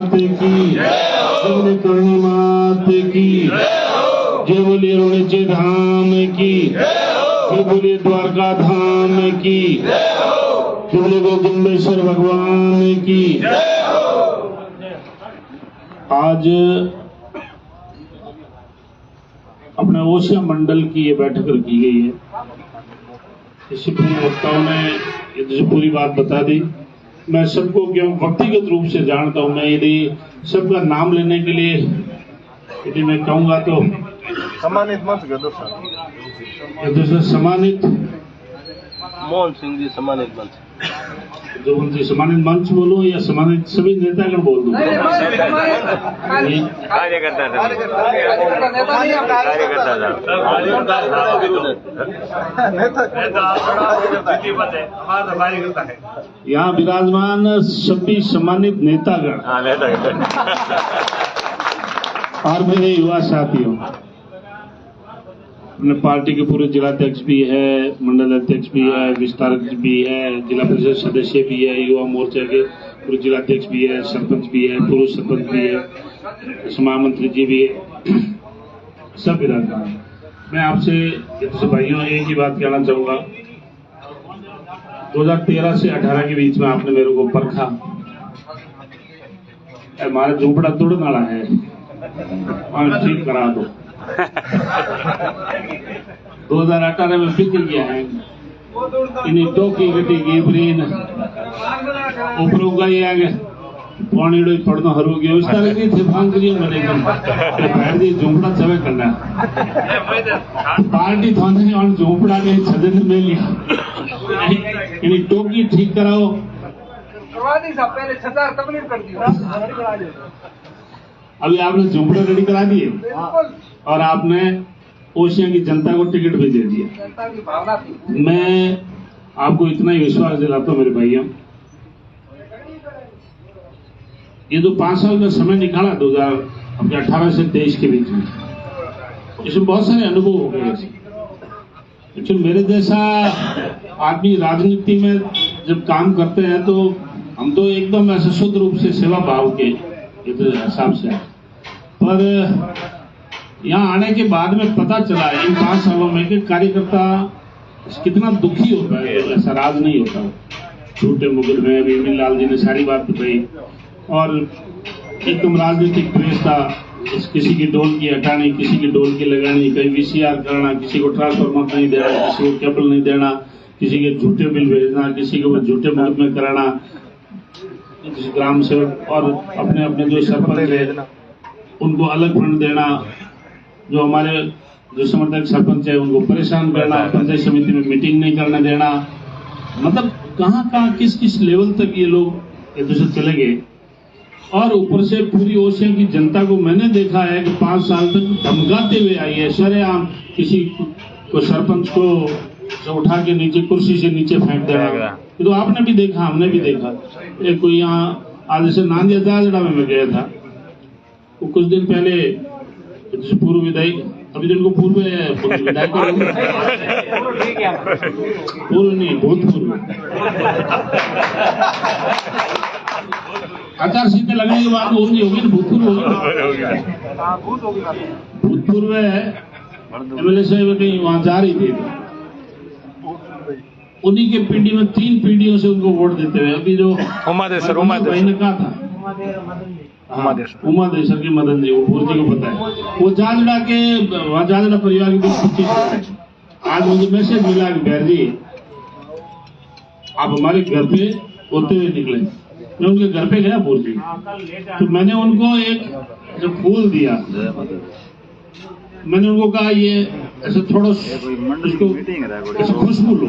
की जय करणी मात की जय बोलिए रोणेचे धाम की जय बोलिए द्वारका धाम की जय बोलिए गोविंदेश्वर भगवान की। आज अपने ओसिया मंडल की ये बैठक रखी गई है। इससे पूर्व वक्ताओं ने पूरी बात बता दी। मैं सबको क्यों व्यक्तिगत रूप से जानता हूं। मैं यदि सबका नाम लेने के लिए यदि मैं कहूंगा तो सम्मानित मंच सम्मानित मोहन सिंह जी सम्मानित मंच जो उनसे सम्मानित मंच बोलूं या सम्मानित सभी नेतागण बोल दूं? यहाँ विराजमान सभी सम्मानित नेतागण और मेरे युवा साथियों, अपने पार्टी के पूरे जिलाध्यक्ष भी है, मंडल अध्यक्ष भी है, विस्तारक भी है, जिला परिषद सदस्य भी है, युवा मोर्चा के पूरे जिलाध्यक्ष भी है, सरपंच भी है, पूर्व सरपंच भी है, महामंत्री जी भी है, सब विराजमान। मैं आपसे भाइयों एक ही बात कहना चाहूंगा। 2013 से 18 के बीच में आपने मेरे को परखा, हमारा झोपड़ा तोड़ने वाला है और ठीक करा दो। 2018 में फिक्र किया है इन्हीं टोकी गटी गिबरीन ऊपरों का ही आगे पानी डोई पड़ना हर हो गया। उस तरह की थे भांग करिए मैंने बैठ दी झोंपड़ा चवे करना पार्टी थाने और झोंपड़ा के छदन में लिया इन्हीं टोकी ठीक कराओ। पहले 6,000 तकलीफ कर दी। अभी आपने झोंपड़ा रेडी करा दिए और आपने ओसिया की जनता को टिकट भी दे दिया। मैं आपको इतना ही विश्वास दिलाता हूं मेरे भाइयों, ये जो 5 साल का समय निकाला 2018 से 23 के बीच में, इसमें बहुत सारे अनुभव हो गए। लेकिन मेरे जैसा आदमी राजनीति में जब काम करते हैं तो हम तो एकदम ऐसे शुद्ध रूप से सेवा भाव के हिसाब से, पर यहाँ आने के बाद में पता चला इन 5 सालों में कि कार्यकर्ता कितना दुखी होता है। ऐसा राज नहीं होता। झूठे मुगल में अभी लाल जी ने सारी बात बताई और एकदम राजनीतिक द्वेष था। किसी की डोल की हटानी, किसी की डोल की लगानी, कहीं VCR करना, किसी को ट्रांसफार्मर नहीं देना, किसी को केबल नहीं देना, किसी के झूठे बिल भेजना, किसी को झूठे मुकदमे कराना, ग्राम सेवक और अपने अपने जो सरपंच है उनको अलग फंड देना, जो हमारे जो समर्थक सरपंच है उनको परेशान करना, पंचायत समिति में मीटिंग नहीं करने देना। मतलब कहाँ किस किस लेवल तक ये लोग एक दूसरे चले गए। और ऊपर से पूरी ओसिया की जनता को मैंने देखा है कि 5 साल तक धमकाते हुए आई है सरेआम। किसी को सरपंच को उठा के नीचे कुर्सी से नीचे फेंक देना, ये तो आपने भी देखा, हमने भी देखा। एक कोई यहाँ आज से नांदिया जाजड़ा में मैं गया था, वो कुछ दिन पहले पूर्व विधायक, अभी दिन को पूर्व विधायक पूर्व नहीं भूतपूर्व आचार संहिता लगने के बाद वो नहीं होगी ना, भूतपूर्व MLA साहब कहीं वहां जा रही थी, उन्हीं के पीढ़ी में 3 पीढ़ियों से उनको वोट देते हुए अभी जो भाई ने कहा था उमादेश्वर के मदन जी, वो पूर्व जी को पता है, वो जाजड़ा के वहां जाजड़ा परिवार के 25। आज मुझे मैसेज मिला कि बैर जी आप हमारे घर पे होते हुए निकले। मैं उनके घर पे गया पूर्व जी, तो मैंने उनको एक जब फूल दिया, मैंने उनको कहा ये ऐसे थोड़ा इसको खुशबू लो।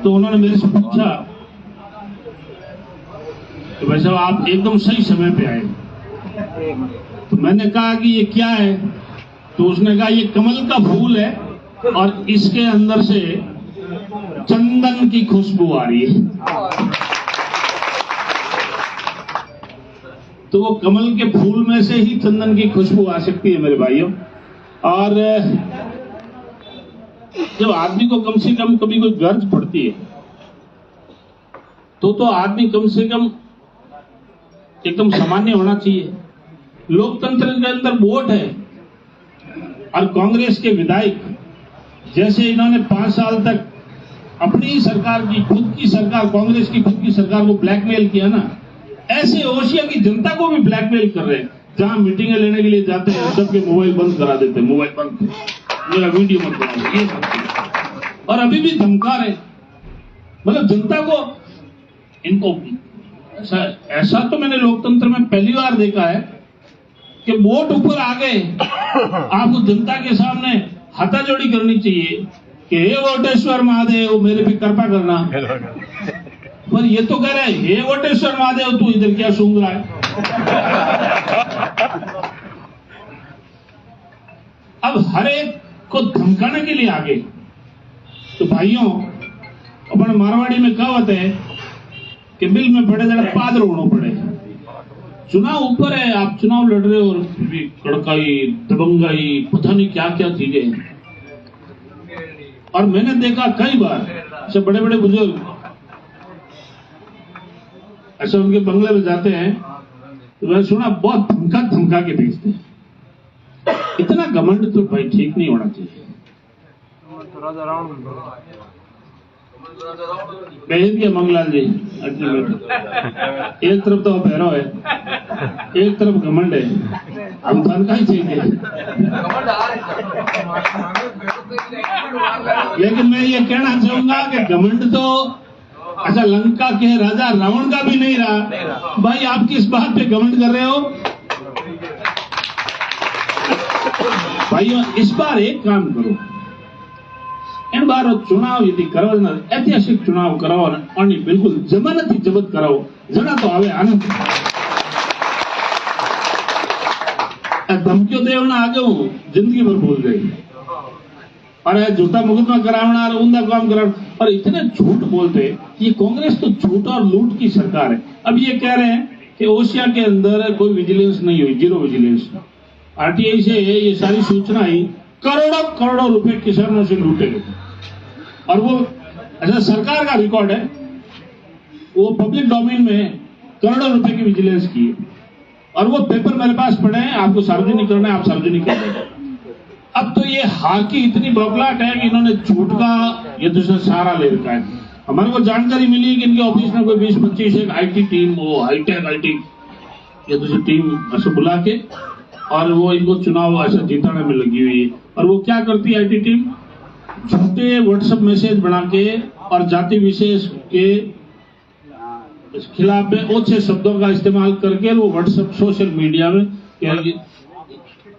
तो उन्होंने मेरे से पूछा तो भाई साहब आप एकदम सही समय पे आए। तो मैंने कहा कि ये क्या है? तो उसने कहा ये कमल का फूल है और इसके अंदर से चंदन की खुशबू आ रही है। तो वो कमल के फूल में से ही चंदन की खुशबू आ सकती है मेरे भाइयों। और जब आदमी को कम से कम कभी कोई गर्ज पड़ती है तो आदमी कम से कम एकदम सामान्य होना चाहिए। लोकतंत्र के अंदर वोट है और कांग्रेस के विधायक जैसे इन्होंने 5 साल तक अपनी ही सरकार की, खुद की सरकार, कांग्रेस की खुद की सरकार को ब्लैकमेल किया ना, ऐसे ओशिया की जनता को भी ब्लैकमेल कर रहे हैं। जहां मीटिंगें लेने के लिए जाते हैं सबके मोबाइल बंद करा देते हैं, मोबाइल बंद, मेरा वीडियो मत बनाओ, ये सब, और अभी भी धमका रहे। मतलब जनता को, इनको ऐसा तो मैंने लोकतंत्र में पहली बार देखा है कि वोट ऊपर आ गए, आपको जनता के सामने हाथाजोड़ी करनी चाहिए कि हे वोटेश्वर महादेव मेरे पे कृपा करना, पर ये तो कह रहे हैं हे वोटेश्वर महादेव तू इधर क्या सूंघ रहा है। अब हर एक को धमकाने के लिए आगे। तो भाइयों, अपन मारवाड़ी में कहावत है कि बिल में बड़े जरा पाद रोनो पड़े। चुनाव ऊपर है, आप चुनाव लड़ रहे हो और भी कड़काई, दबंगाई, पता नहीं क्या क्या चीजें। और मैंने देखा कई बार ऐसे बड़े बड़े बुजुर्ग ऐसे उनके बंगले में जाते हैं तो मैंने सुना बहुत धमका धमका के भेजते हैं। इतना घमंड तो भाई ठीक नहीं होना चाहिए। भेज दिया मंगलाल जी, एक तरफ तो भैरव है, एक तरफ घमंड है, हम धमका ही चाहिए। लेकिन मैं ये कहना चाहूंगा कि घमंड तो अच्छा लंका के राजा रावण का भी नहीं रहा। भाई आप किस बात पे घमंड कर रहे हो? भाइयों, इस बार एक काम करो, इन बार चुनाव यदि करो ना, ऐतिहासिक चुनाव कराओ और बिल्कुल जमानत ही जब्त कराओ, जना तो आवे आनंद। धमकियों देवना आगे हूं जिंदगी भर भूल गई, और झूठा मुकदमा करावना और उंदा काम कराना, और इतने झूठ बोलते। ये कांग्रेस तो झूठ और लूट की सरकार है। अब ये कह रहे हैं कि ओशिया के अंदर कोई विजिलेंस नहीं हुई, जीरो विजिलेंस। आरटीआई से ये सारी सूचना आई, करोड़ों करोड़ों रुपए किसानों से लूटे गए, और वो ऐसा सरकार का रिकॉर्ड है, वो पब्लिक डोमेन में करोड़ों रुपए की विजिलेंस की है, और वो पेपर मेरे पास पड़े हैं, आपको सार्वजनिक करना है, आप सार्वजनिक कर दें। अब तो ये हार की इतनी बौखलाहट है कि इन्होंने झूठ का ये दूसरा सहारा ले रखा है। हमारे को जानकारी मिली कि इनके ऑफिस में कोई 20-25 एक आईटी टीम, वो हाईटेक आईटी ये दूसरी टीम ऐसे बुला के, और वो इनको चुनाव ऐसा जीताने में लगी हुई है। और वो क्या करती है आईटी टीम? झूठे व्हाट्सएप मैसेज बना के और जाति विशेष के खिलाफ में ओछे शब्दों का इस्तेमाल करके वो व्हाट्सएप सोशल मीडिया में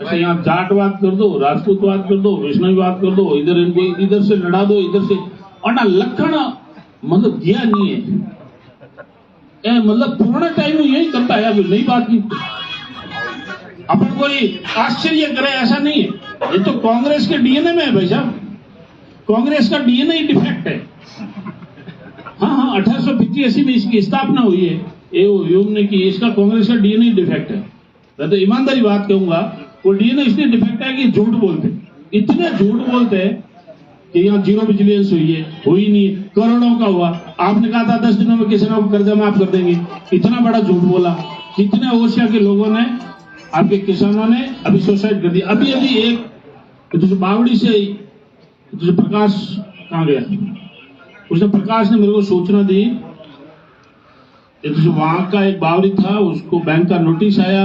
अच्छा यहाँ जाटवाद कर दो, राजपूतवाद कर दो, वैष्णववाद कर दो, इधर इनको इधर से लड़ा दो, इधर से, और ना लखन मतलब दिया नहीं है। मतलब पुराना टाइम में यही करता है, अभी नई बात नहीं। अपन कोई आश्चर्य करे ऐसा नहीं है, ये तो कांग्रेस के डीएनए में है भाई साहब, कांग्रेस का डीएनए डिफेक्ट है। हाँ 1885 में इसकी स्थापना हुई है, योग ने की, इसका कांग्रेस का डीएनए डिफेक्ट है। मैं तो ईमानदारी बात कहूंगा, वो डीएनए इसलिए डिफेक्ट है कि झूठ बोलते, इतने झूठ बोलते हैं कि यहाँ जीरो विजिलेंस हुई है, हुई नहीं, करोड़ों का हुआ। आपने कहा था 10 दिनों में किसानों को कर्जा माफ कर देंगे, इतना बड़ा झूठ बोला। कितने ओशिया के लोगों ने, आपके किसानों ने अभी सुसाइड कर दिया। अभी एक तो बावड़ी से तो प्रकाश कहाँ गया, उसने प्रकाश ने मेरे को सूचना दी, तो वहां का एक बावड़ी था, उसको बैंक का नोटिस आया,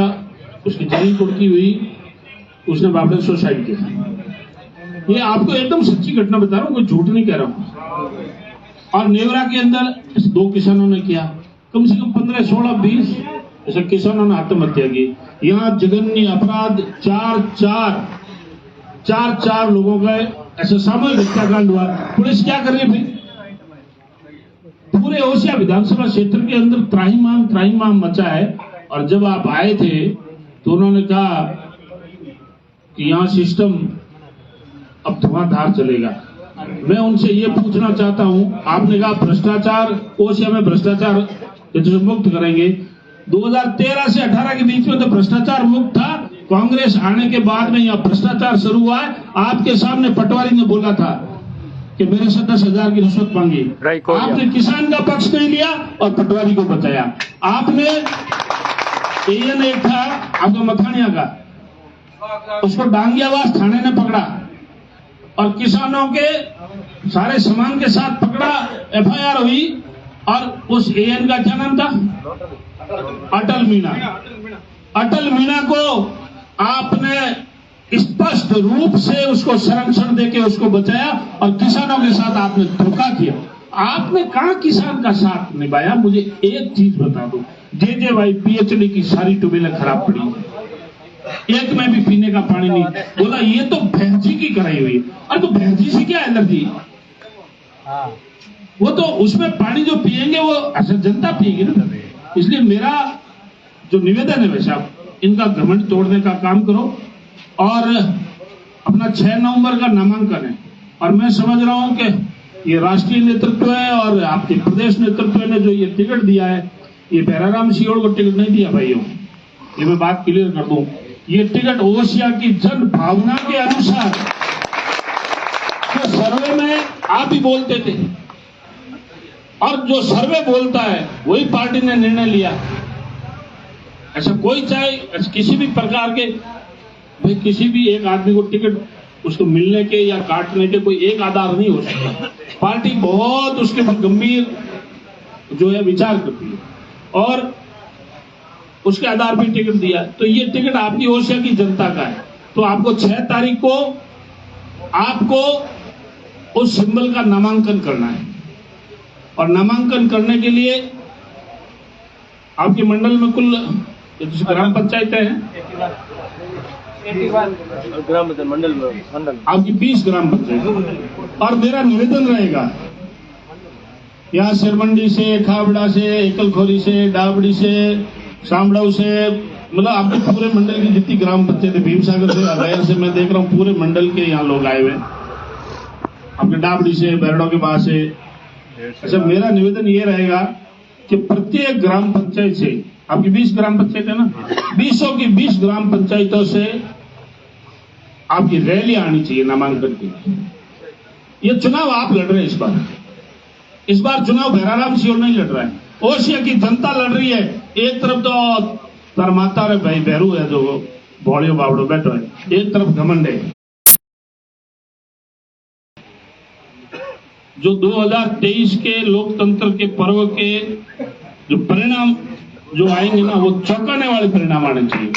उसकी जमीन कुड़की हुई, उसने बावड़ी सुसाइड किया। ये आपको एकदम सच्ची घटना बता रहा हूँ, कोई झूठ नहीं कह रहा हूँ। और नेवरा के अंदर 2 किसानों ने किया, कम से कम 15, 16, 20 ऐसे किसानों ने आत्महत्या की। यहाँ जघन्य अपराध 4 लोगों का ऐसा सामूहिक हत्याकांड हुआ। पुलिस क्या कर रही है? पूरे ओशिया विधानसभा क्षेत्र के अंदर त्राहिमाम मचा है। और जब आप आए थे तो उन्होंने कहा कि यहाँ सिस्टम अब धुआंधार चलेगा। मैं उनसे ये पूछना चाहता हूं, आपने कहा भ्रष्टाचार, ओशिया में भ्रष्टाचार मुक्त करेंगे। 2013 से 18 के बीच में तो भ्रष्टाचार मुक्त था, कांग्रेस आने के बाद में यहाँ भ्रष्टाचार शुरू हुआ है। आपके सामने पटवारी ने बोला था कि मेरे से 10,000 की रिश्वत मांगी, आपने किसान का पक्ष नहीं लिया और पटवारी को बचाया। आपने एएन एक था आपका मथानिया का, उसको डांगियावास थाने ने पकड़ा और किसानों के सारे सामान के साथ पकड़ा, एफआईआर हुई और उस एएन का क्या नाम था? अटल मीणा। अटल मीणा को आपने स्पष्ट रूप से उसको संरक्षण देके उसको बचाया और किसानों के साथ आपने धोखा किया। आपने कहां किसान का साथ निभाया? मुझे एक चीज बता दो, जेजेवाई पीएचडी की सारी ट्यूबवेलें खराब पड़ी, एक में भी पीने का पानी नहीं। बोला ये तो भैंसी की कराई हुई है। अरे तो भैंसी से क्या एलर्जी? वो तो उसमें पानी जो पिएंगे वो असल जनता पिएगी ना। इसलिए मेरा जो निवेदन है वैसा, इनका घमंड तोड़ने का काम करो और अपना 6 नवंबर का नामांकन है। और मैं समझ रहा हूं कि ये राष्ट्रीय नेतृत्व है और आपके प्रदेश नेतृत्व ने जो ये टिकट दिया है, ये भैराराम सियोड़ को टिकट नहीं दिया भाइयों, ये मैं बात क्लियर कर दूं। ये टिकट ओसिया की जन भावना के अनुसार, जो सर्वे में आप ही बोलते थे और जो सर्वे बोलता है वही पार्टी ने निर्णय लिया। ऐसा कोई चाहे किसी भी प्रकार के, भाई किसी भी एक आदमी को टिकट उसको मिलने के या काटने के कोई एक आधार नहीं हो सकता। पार्टी बहुत उसके गंभीर जो है विचार करती है और उसके आधार पर टिकट दिया। तो ये टिकट आपकी ओसिया की जनता का है। तो आपको 6 तारीख को आपको उस सिंबल का नामांकन करना है और नामांकन करने के लिए आपके मंडल में कुल ग्राम पंचायतें हैं, ग्राम पंचायत मंडल आपकी 20 ग्राम पंचायत। और मेरा निवेदन रहेगा यहाँ सिरमंडी से, खाबड़ा से, एकलखोरी से, डाबड़ी से, सामड़ाऊ से, मतलब आपके पूरे मंडल की जितनी ग्राम पंचायत है, भीमसागर से, अगैर से, मैं देख रहा हूँ पूरे मंडल के यहाँ लोग आए हुए, आपके डाबड़ी से, बैरडों के पास से। अच्छा, मेरा निवेदन ये रहेगा कि प्रत्येक ग्राम पंचायत से, आपकी 20 ग्राम पंचायत है ना, 20 ग्राम पंचायतों से आपकी रैली आनी चाहिए नामांकन की। ये चुनाव आप लड़ रहे हैं इस बार चुनाव भैराराम सियोड़ नहीं लड़ रहा है, ओसिया की जनता लड़ रही है। एक तरफ तो तरमाता रे भाई भैरू है जो भोड़ियो बावड़ो बैठो है, एक तरफ घमंड है। जो 2023 के लोकतंत्र के पर्व के जो परिणाम जो आएंगे ना, वो चौंकाने वाले परिणाम आने चाहिए।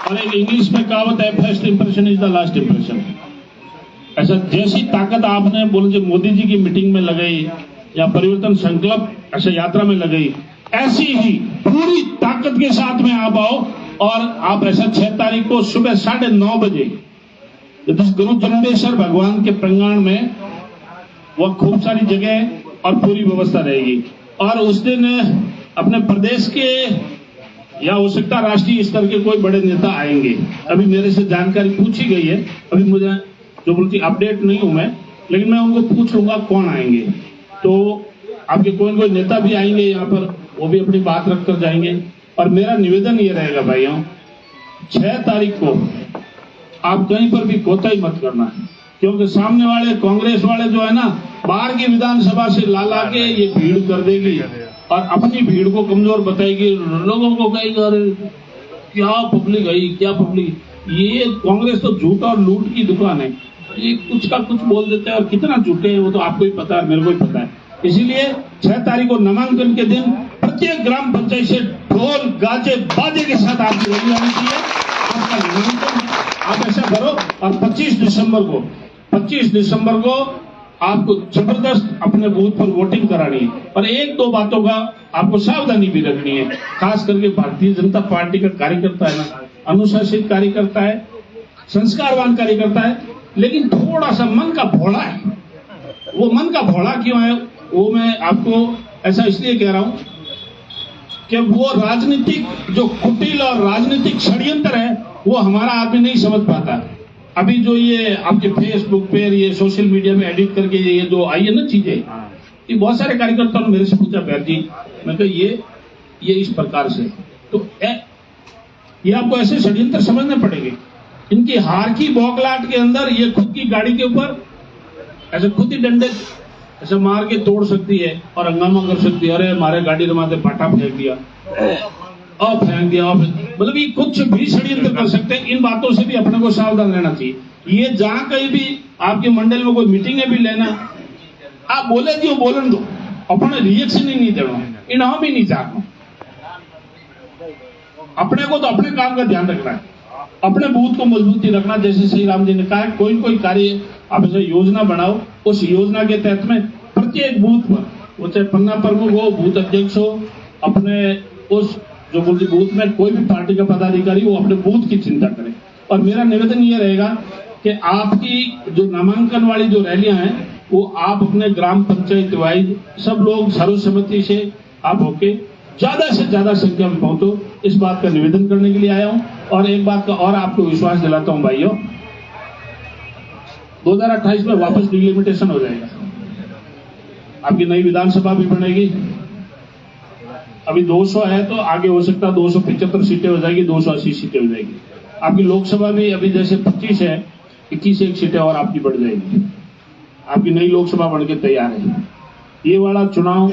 और एक इंग्लिश में कहावत है, first impression is the last impression. ऐसा जैसी ताकत आपने बोले मोदी जी की मीटिंग में लगाई या परिवर्तन संकल्प ऐसे यात्रा में लगाई, ऐसी ही पूरी ताकत के साथ में आप आओ और आप ऐसा 6 तारीख को सुबह 9:30 बजे गुरु जम्बेश्वर भगवान के प्रांगण में वो खूब सारी जगह और पूरी व्यवस्था रहेगी। और उस दिन अपने प्रदेश के या हो सकता राष्ट्रीय स्तर के कोई बड़े नेता आएंगे। अभी मेरे से जानकारी पूछी गई है, अभी मुझे जो बोलती अपडेट नहीं हूं मैं, लेकिन मैं उनको पूछ लूंगा कौन आएंगे। तो आपके कोई नेता भी आएंगे यहाँ पर, वो भी अपनी बात रखकर जाएंगे। और मेरा निवेदन ये रहेगा भाइयों, 6 तारीख को आप कहीं पर भी कोताही मत करना है, क्योंकि सामने वाले कांग्रेस वाले जो है ना, बाहर की विधानसभा से ला के ये भीड़ कर देगी और अपनी भीड़ को कमजोर बताएगी, लोगों को कहेगी अरे क्या पब्लिक आई, क्या पब्लिक। ये कांग्रेस तो झूठ और लूट की दुकान है, ये कुछ का कुछ बोल देते हैं और कितना झूठे हैं वो तो आपको ही पता है, मेरे को ही पता है। इसीलिए 6 तारीख को नामांकन के दिन प्रत्येक ग्राम पंचायत से ढोल गाजे बाजे के साथ आपकी रैली आनी चाहिए। आपका नामांकन आप ऐसा करो और 25 दिसंबर को आपको जबरदस्त अपने बूथ पर वोटिंग करानी है। और 1-2 बातों का आपको सावधानी भी रखनी है, खास करके भारतीय जनता पार्टी का कार्यकर्ता है ना, अनुशासित कार्यकर्ता है, संस्कारवान कार्यकर्ता है, लेकिन थोड़ा सा मन का भोला है। वो मन का भोला क्यों है वो मैं आपको ऐसा इसलिए कह रहा हूं कि वो राजनीतिक जो कुटिल और राजनीतिक षड्यंत्र है वो हमारा आदमी नहीं समझ पाता। अभी जो ये आपके फेसबुक पे ये सोशल मीडिया में एडिट करके ये जो आई है ना चीजें, ये बहुत सारे कार्यकर्ताओं ने मेरे से पूछा बैर जी, मैं कहा ये इस प्रकार से, तो ये आपको ऐसे षड्यंत्र समझने पड़ेंगे। इनकी हार की बौखलाहट के अंदर ये खुद की गाड़ी के ऊपर ऐसे खुद ही डंडे ऐसे मार के तोड़ सकती है और हंगामा कर सकती है, अरे हमारे गाड़ी रमाते पाटा फेंक दिया और फेंक दिया और मतलब ये कुछ भी षड्यंत्र कर सकते हैं। इन बातों से भी अपने को सावधान रहना चाहिए। ये जहां कहीं भी आपके मंडल में कोई मीटिंग भी लेना, आप बोले जो बोलन दो, अपने रिएक्शन ही नहीं देना, इनाम ही नहीं चाहना। अपने को तो अपने काम का ध्यान रखना है, अपने बूथ को मजबूती रखना। जैसे श्री राम जी ने कहा, कोई कार्य आप ऐसे योजना बनाओ, उस योजना के तहत में प्रत्येक बूथ पर, वो चाहे पन्ना प्रमुख हो, बूथ अध्यक्ष हो, अपने उस जो बूथ में कोई भी पार्टी का पदाधिकारी वो अपने बूथ की चिंता करे। और मेरा निवेदन ये रहेगा कि आपकी जो नामांकन वाली जो रैलियां हैं वो आप अपने ग्राम पंचायत वाइज सब लोग सर्वसम्मति से आप होके ज्यादा से ज्यादा संख्या में पहुंचो, इस बात का निवेदन करने के लिए आया हूं। और एक बात का और आपको विश्वास दिलाता हूं भाइयों, 2028 में वापस डिलिमिटेशन हो जाएगा, आपकी नई विधानसभा भी बनेगी। अभी 200 है तो आगे हो सकता है 275 सीटें हो जाएगी, 280 सीटें हो जाएगी। आपकी लोकसभा भी अभी जैसे 25 है, 21 एक सीटें और आपकी बढ़ जाएगी। आपकी नई लोकसभा बनके तैयार है। ये वाला चुनाव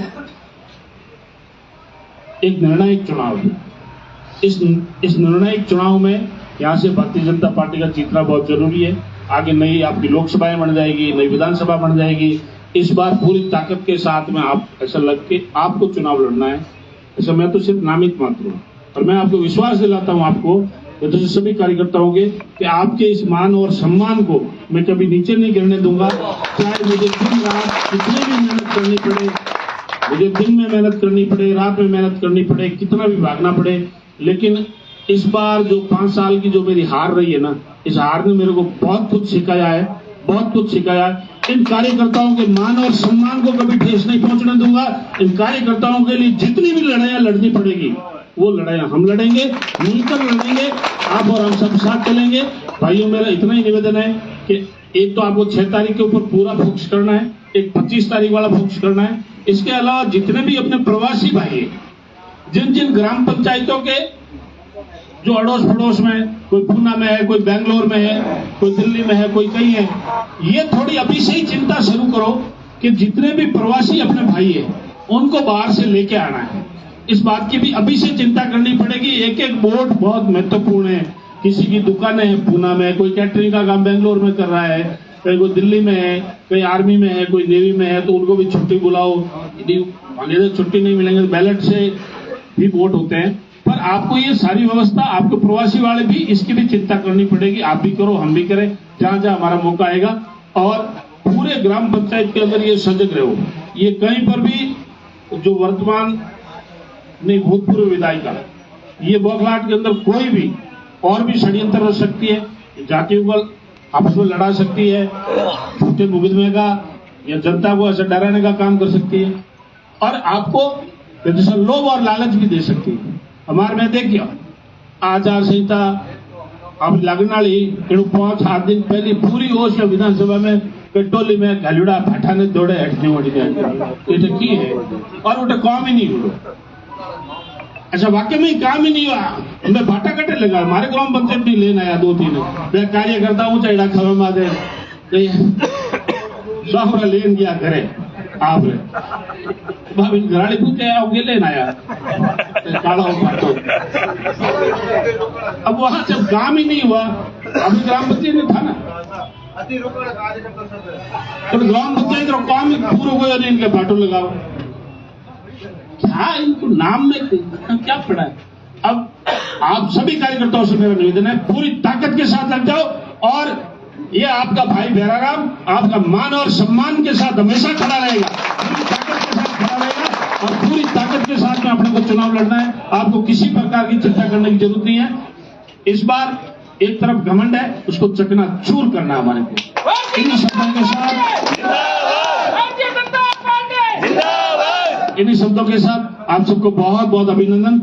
एक निर्णायक चुनाव है। इस निर्णायक चुनाव में यहाँ से भारतीय जनता पार्टी का जीतना बहुत जरूरी है। आगे नई आपकी लोकसभाएं बन जाएगी, नई विधानसभा बन जाएगी। इस बार पूरी ताकत के साथ में आप ऐसा लग के आपको चुनाव लड़ना है। ऐसा मैं तो सिर्फ नामित मात्र हूँ, और मैं आपको विश्वास दिलाता हूँ, आपको जैसे सभी कार्यकर्ताओं के, कि आपके इस मान और सम्मान को मैं कभी नीचे नहीं गिरने दूंगा। चाहे मुझे दिन रात कितनी भी मेहनत करनी पड़े, मुझे दिन में मेहनत करनी पड़े, रात में मेहनत करनी पड़े, कितना भी भागना पड़े, लेकिन इस बार जो 5 साल की जो मेरी हार रही है ना, इस हार ने मेरे को बहुत कुछ सिखाया है, बहुत कुछ सिखाया है। इन कार्यकर्ताओं के मान और सम्मान को कभी ठेस नहीं पहुंचने दूंगा। इन कार्यकर्ताओं के लिए जितनी भी लड़ाइयां लड़नी पड़ेगी वो लड़ाइयां हम लड़ेंगे, मिलकर लड़ेंगे, आप और हम सब साथ चलेंगे। भाइयों, मेरा इतना ही निवेदन है कि एक तो आपको 6 तारीख के ऊपर पूरा फोकस करना है, एक 25 तारीख वाला फोकस करना है। इसके अलावा जितने भी अपने प्रवासी भाई हैं, जिन जिन ग्राम पंचायतों के जो अड़ोस पड़ोस में, कोई पूना में है, कोई बेंगलोर में है, कोई दिल्ली में है, कोई कहीं है, ये थोड़ी अभी से ही चिंता शुरू करो कि जितने भी प्रवासी अपने भाई है उनको बाहर से लेके आना है। इस बात की भी अभी से चिंता करनी पड़ेगी। एक एक वोट बहुत महत्वपूर्ण है। किसी की दुकानें है पूना में, कोई कैटरिंग का काम बेंगलोर में कर रहा है, कोई दिल्ली में है, कोई आर्मी में है, कोई नेवी में है, तो उनको भी छुट्टी बुलाओ। छुट्टी नहीं मिलेंगे, बैलेट से भी वोट होते हैं। पर आपको ये सारी व्यवस्था, आपको प्रवासी वाले भी इसकी भी चिंता करनी पड़ेगी। आप भी करो, हम भी करें, जहां जहां हमारा मौका आएगा। और पूरे ग्राम पंचायत के अंदर ये सजग रहो, ये कहीं पर भी जो वर्तमान नहीं भूतपूर्व विधायिका, ये बौखलाहट के अंदर कोई भी और भी षड्यंत्र रच सकती है, जातियों को आपस में लड़ा सकती है, झूठे मुकदमे का या जनता को ऐसा डराने का काम कर सकती है, और आपको जैसा लोभ और लालच भी दे सकती है। हमारे में देखिए आचार संहिता अब लगना ली 5-7 दिन पहले पूरी होश में विधानसभा में पेट्रोली में घालुड़ा फाठाने दौड़े हटने वटी की है, और उठे काम ही नहीं हुआ। अच्छा, वाकई में काम ही नहीं हुआ, हमें फाटा कटे लगा। हमारे ग्राम पंचायत भी लेना आया 2-3 कार्यकर्ता ऊंचा इड़ा खबर मारे साहरा लेन गया घरे आप भाभी घराड़ी पूछे आओगे लेना आया काला फाटो। अब वहां जब काम ही नहीं हुआ, अभी ग्राम पंचायत में था ना, तो ग्राम पंचायत का काम ही पूरा हुआ, इनके फाटो लगाओ। क्या इनको नाम में क्या पड़ा है? अब आप सभी कार्यकर्ताओं से मेरा निवेदन है, पूरी ताकत के साथ लग जाओ, और ये आपका भाई भैराराम आपका मान और सम्मान के साथ हमेशा खड़ा रहेगा, पूरी ताकत के साथ खड़ा रहेगा, और पूरी ताकत के साथ में अपने को चुनाव लड़ना है। आपको किसी प्रकार की चिंता करने की जरूरत नहीं है। इस बार एक तरफ घमंड है, उसको चकनाचूर करना हमारे को। इन शब्दों के साथ इन्हीं शब्दों के साथ आप सबको बहुत बहुत अभिनंदन।